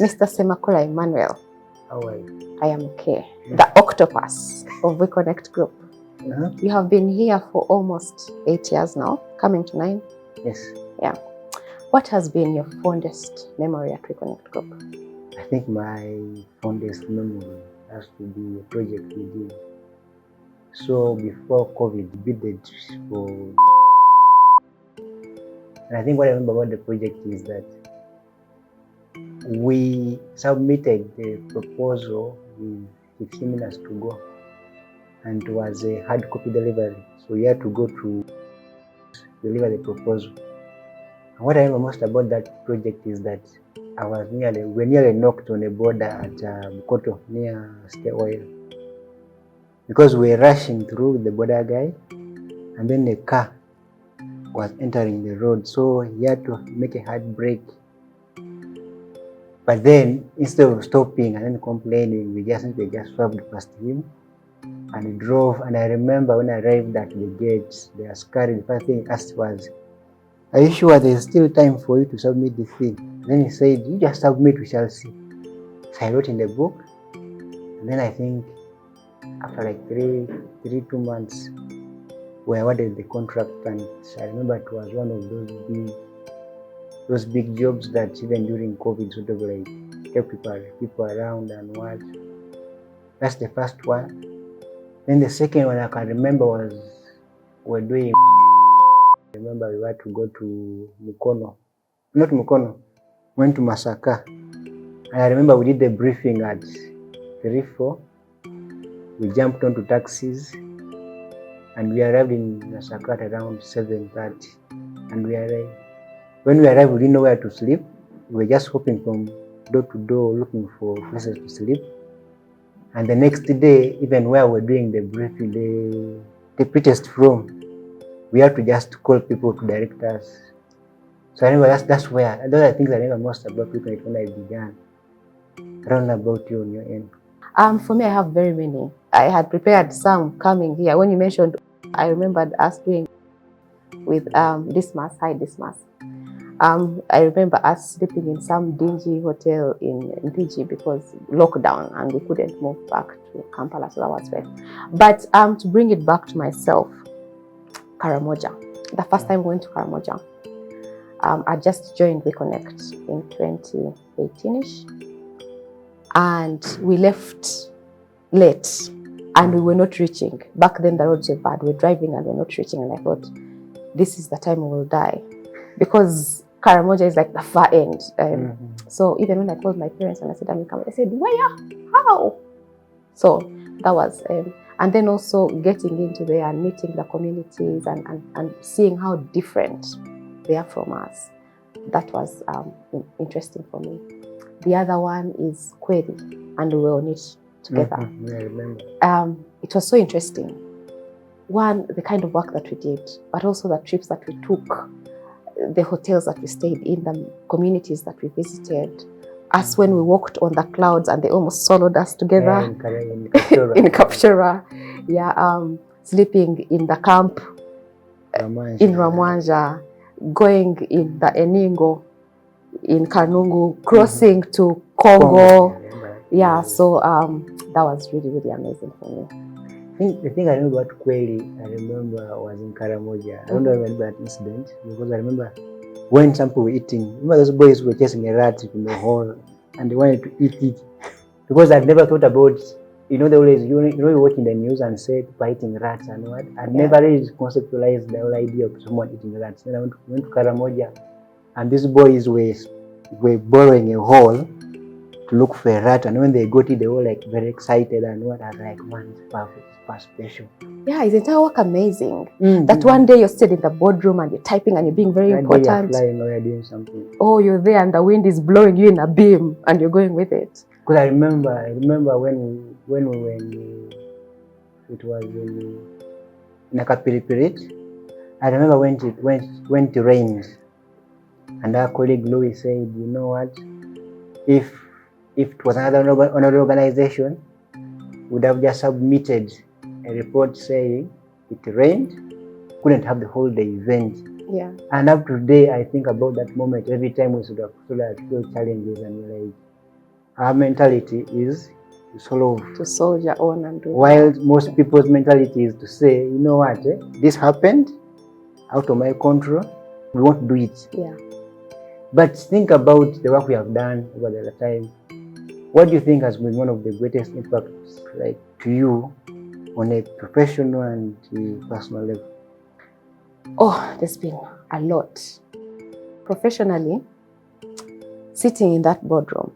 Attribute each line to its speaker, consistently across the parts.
Speaker 1: Mr. Semakula Emmanuel.
Speaker 2: How are you?
Speaker 1: I am okay. The octopus of WEKOnnect group. You have been here for almost 8 years now, coming to 9.
Speaker 2: Yes.
Speaker 1: Yeah. What has been your fondest memory at WEKOnnect group?
Speaker 2: I think my fondest memory has to be a project we did. So before COVID, we did for... And I think what I remember about the project is that we submitted the proposal with 15 minutes to go, and it was a hard copy delivery, so we had to go to deliver the proposal. And what I remember most about that project is that we nearly knocked on a border at Bukoto near State Oil, because we were rushing through the border guy, and then the car was entering the road, so he had to make a hard break. But then, instead of stopping and then complaining, we just swerved past him and drove. And I remember when I arrived at the gates, the askari, the first thing he asked was, "Are you sure there's still time for you to submit the thing?" And then he said, "You just submit, we shall see." So I wrote in the book, and then I think after like 2 months, we awarded the contract. And I remember it was one of those big jobs that even during COVID sort of like kept people around and what. That's the first one. Then the second one I can remember was we're doing. I remember we had to go to went to Masaka. And I remember we did the briefing at 3-4. We jumped onto taxis and we arrived in Masaka at around 7:30. And when we arrived, we didn't know where to sleep. We were just hopping from door to door looking for places to sleep. And the next day, even where we're doing the briefing, the pretest room, we had to just call people to direct us. So I remember that's where, those are the things I remember most about WEKOnnect when I began. I don't know about you on your end.
Speaker 1: For me, I have very many. I had prepared some coming here. When you mentioned, I remembered us doing with Dismas. Hi, Dismas. I remember us sleeping in some dingy hotel in Fiji because lockdown and we couldn't move back to Kampala, so that was fair. But to bring it back to myself, Karamoja. The first time we went to Karamoja, I just joined WEKOnnect in 2018-ish, and we left late and we were not reaching. Back then the roads were bad. We were driving and we were not reaching, and I thought, this is the time we will die, because Karamoja is like the far end. So even when I called my parents and I said, I'm coming, they said, where? How? So that was, and then also getting into there and meeting the communities and seeing how different they are from us. That was interesting for me. The other one is Kweli, and we were on it together.
Speaker 2: I remember.
Speaker 1: It was so interesting. One, the kind of work that we did, but also the trips that we took, the hotels that we stayed in, the communities that we visited, us when we walked on the clouds and they almost swallowed us together. In Kapchora. Yeah, sleeping in the camp in Ramwanja, going in the Eningo in Kanungu, crossing to Congo. Yeah, so that was really, really amazing for me.
Speaker 2: The thing I remember about Kweli, I remember was in Karamoja. I don't remember that incident because I remember when some people were eating. Remember those boys were chasing a rat in the hole and they wanted to eat it. Because I'd never thought about, they always, you're watching the news and say people eating rats and what. I'd never really conceptualized the whole idea of someone eating rats. Then I went to Karamoja and these boys were borrowing a hole to look for a rat, and when they got it, they were like very excited and what. I was like, man, it's perfect, it's special.
Speaker 1: Yeah, his entire work amazing. That one day you're still in the boardroom and you're typing and you're being very important.
Speaker 2: You're flying or you're doing something.
Speaker 1: Oh, you're there and the wind is blowing you in a beam and you're going with it.
Speaker 2: Because I remember when we were in, it was in Nakapiripirit. I remember when it rained, and our colleague Louis said, you know what, if it was another organization, would have just submitted a report saying it rained, couldn't have the whole day event.
Speaker 1: Yeah.
Speaker 2: And up to today, I think about that moment every time we sort of feel challenges and we're like, our mentality is to
Speaker 1: soldier on and do
Speaker 2: while most people's mentality is to say, you know what, this happened out of my control, we won't do it.
Speaker 1: Yeah.
Speaker 2: But think about the work we have done over the time. What do you think has been one of the greatest impacts, like, to you on a professional and personal level?
Speaker 1: Oh, there's been a lot. Professionally, sitting in that boardroom,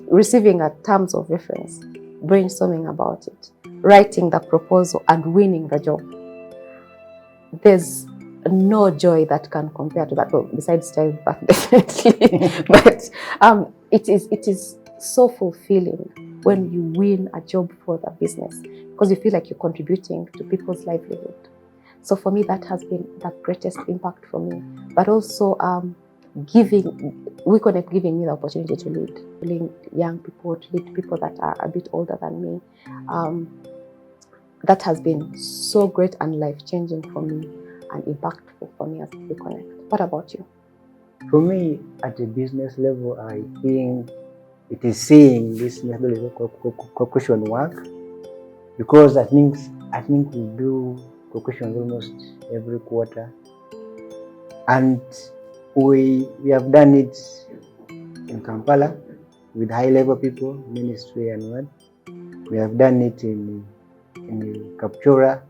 Speaker 1: receiving a terms of reference, brainstorming about it, writing the proposal and winning the job. There's no joy that can compare to that. Well, besides childbirth, definitely. But it is so fulfilling when you win a job for the business, because you feel like you're contributing to people's livelihood. So for me, that has been the greatest impact for me. But also WEKOnnect giving me the opportunity to lead young people, to lead people that are a bit older than me. That has been so great and life-changing for me and impactful for me as WEKOnnect. What about you?
Speaker 2: For me, at a business level, I think it is seeing this conclusion work, because I think we do conclusions almost every quarter, and we have done it in Kampala with high-level people, ministry and what. We have done it in Kapchora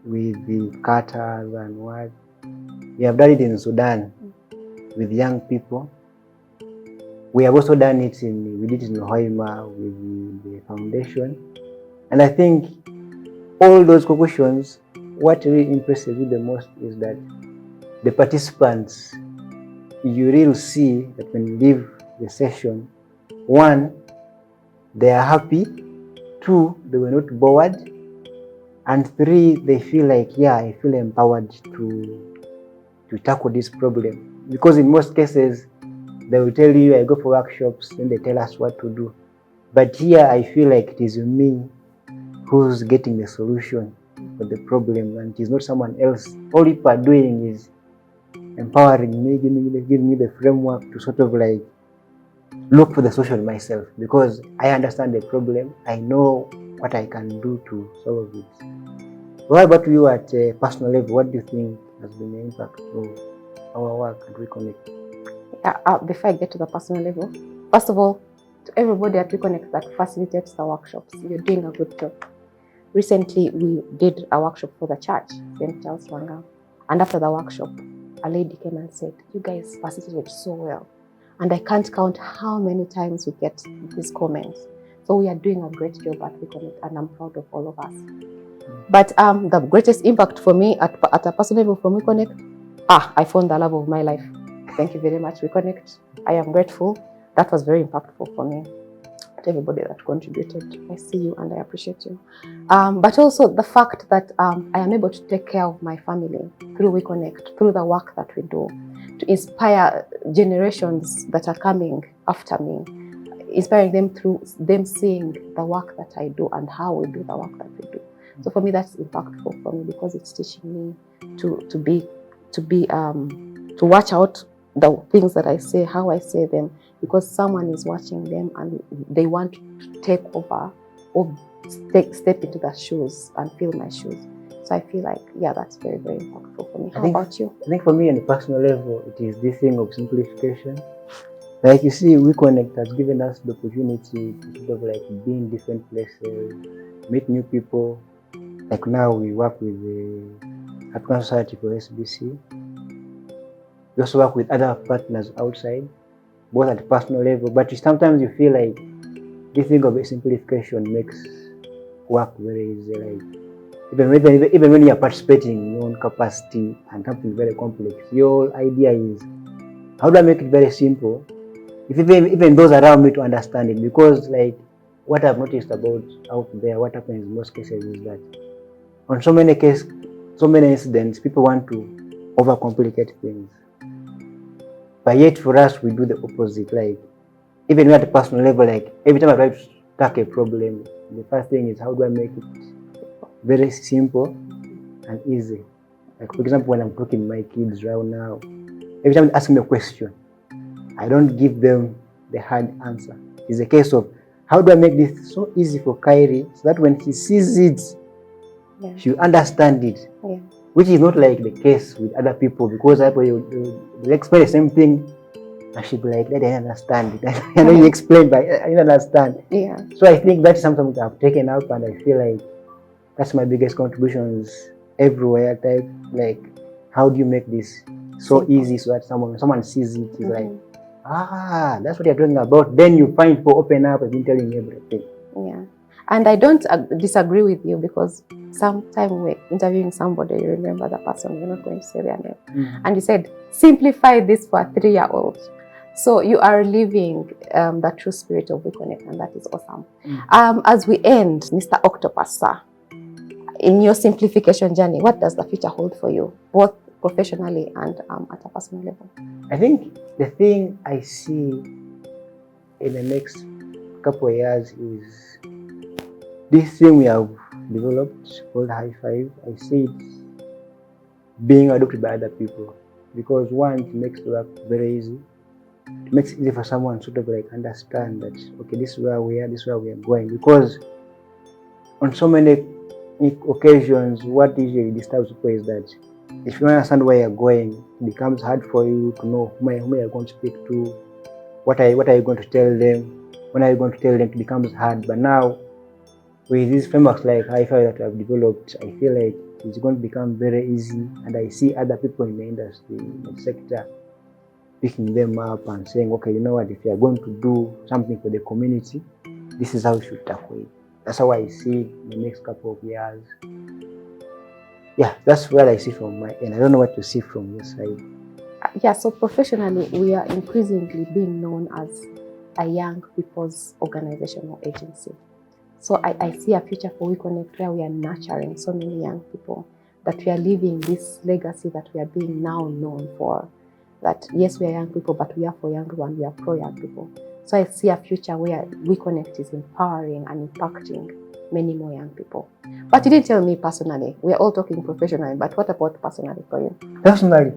Speaker 2: with the Carters and what. We have done it in Sudan with young people. We have also done it we did it in Hoima with the foundation. And I think all those conclusions, what really impresses you the most is that the participants, you really see that when you leave the session, one, they are happy, two, they were not bored, and three, they feel like, yeah, I feel empowered to tackle this problem. Because in most cases, they will tell you, I go for workshops, and they tell us what to do. But here, I feel like it is me who's getting the solution for the problem, and it is not someone else. All people are doing is empowering me, giving me the framework to sort of like look for the solution myself, because I understand the problem. I know what I can do to solve it. What about you at a personal level? What do you think has been the impact of our work at WEKOnnect?
Speaker 1: Before I get to the personal level, first of all, to everybody at WEKOnnect that facilitates the workshops, you're doing a good job. Recently, we did a workshop for the church, St. Charles Wanga, and after the workshop, a lady came and said, you guys facilitated so well. And I can't count how many times we get these comments. So we are doing a great job at WEKOnnect, and I'm proud of all of us. But the greatest impact for me at a personal level from WEKOnnect, I found the love of my life. Thank you very much, WEKOnnect. I am grateful. That was very impactful for me. To everybody that contributed, I see you and I appreciate you. But also the fact that I am able to take care of my family through WEKOnnect, through the work that we do, to inspire generations that are coming after me, inspiring them through them seeing the work that I do and how we do the work that we do. So for me, that's impactful for me, because it's teaching me to watch out the things that I say, how I say them, because someone is watching them and they want to take over or step into their shoes and fill my shoes. So I feel like, yeah, that's very, very impactful for me. How about you?
Speaker 2: I think for me on a personal level, it is this thing of simplification. Like you see, WEKOnnect has given us the opportunity to sort of like be in different places, meet new people. Like now we work with the African Society for SBC. We also work with other partners outside, both at personal level. But sometimes you feel like this thing of a simplification makes work very easy. Like even when you are participating in your own capacity and something very complex, your idea is, how do I make it very simple? If even those around me to understand it, because like what I've noticed about out there, what happens in most cases is that on so many incidents, people want to overcomplicate things. But yet for us, we do the opposite. Like even at a personal level, like every time I try to tackle a problem, the first thing is, how do I make it very simple and easy? Like for example, when I'm talking to my kids right now, every time they ask me a question, I don't give them the hard answer. it's a case of how do I make this so easy for Kyrie so that when she sees it, she'll understand it. Which is not like the case with other people, because other people will explain the same thing and she'll be like, I don't understand it. I know you explain, but I don't understand. So I think that's something I've taken up, and I feel like that's my biggest contributions everywhere. Like, how do you make this so easy so that someone sees it, is like, that's what you're talking about. Then you find people open up and telling everything.
Speaker 1: And I don't disagree with you, because sometime we're interviewing somebody, you remember the person, you're not going to say their name, and you said, simplify this for a 3-year-old. So you are living the true spirit of WEKOnnect, and that is awesome. As we end, Mr. Octopus, sir, in your simplification journey, what does the future hold for you, both professionally and at a personal level?
Speaker 2: I think the thing I see in the next couple of years is this thing we have developed called High Five. I see it being adopted by other people, because one, it makes work very easy. It makes it easy for someone to sort of like understand that, okay, this is where we are, this is where we are going. Because on so many occasions, what usually disturbs people is that if you understand where you're going, it becomes hard for you to know whom you're going to speak to, what are you going to tell them, when are you going to tell them. It becomes hard. But now, with these frameworks like High Five that I've developed, I feel like it's going to become very easy, and I see other people in the industry, in the sector, picking them up and saying, okay, you know what, if you are going to do something for the community, this is how you should tackle it. That's how I see it in the next couple of years. Yeah, that's what I see from my end. I don't know what you see from your side.
Speaker 1: So professionally, we are increasingly being known as a young people's organization or agency. So I see a future for WEKOnnect where we are nurturing so many young people, that we are leaving this legacy that we are being now known for. That yes, we are young people, but we are for young people and we are pro young people. So I see a future where WEKOnnect is empowering and impacting many more young people. But you didn't tell me personally. We are all talking professionally, but what about personally for you?
Speaker 2: Personally,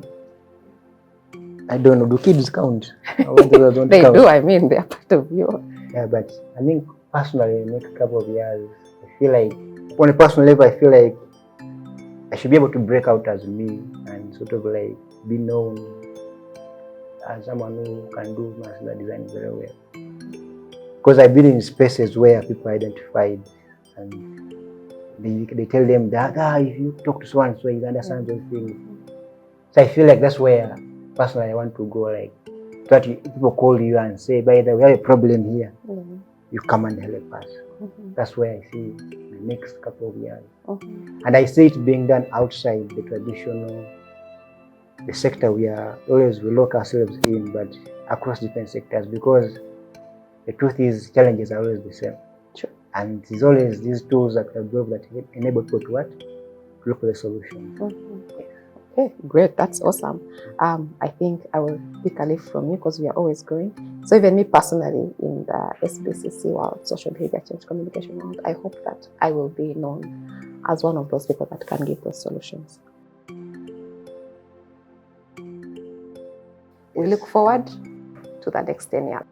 Speaker 2: I don't know. Do kids count?
Speaker 1: They count. Do. I mean, they are part of you.
Speaker 2: Yeah, but I think personally, in the next couple of years, I feel like, on a personal level, I feel like I should be able to break out as me and sort of like be known as someone who can do master design very well. Because I've been in spaces where people identified and they tell them that if you talk to someone, so you understand those things. So I feel like that's where personally I want to go, like that people call you and say, by the way, we have a problem here. You come and help us. That's where I see the next couple of years. And I see it being done outside the traditional, the sector we lock ourselves in, but across different sectors, because the truth is challenges are always the same. And it's always these tools that enable people to look for the solution.
Speaker 1: Okay, great. That's awesome. I think I will pick a leaf from you, because we are always growing. So even me personally, in the SBCC world, social behavior change communication world, I hope that I will be known as one of those people that can give those solutions. We look forward to the next 10 years.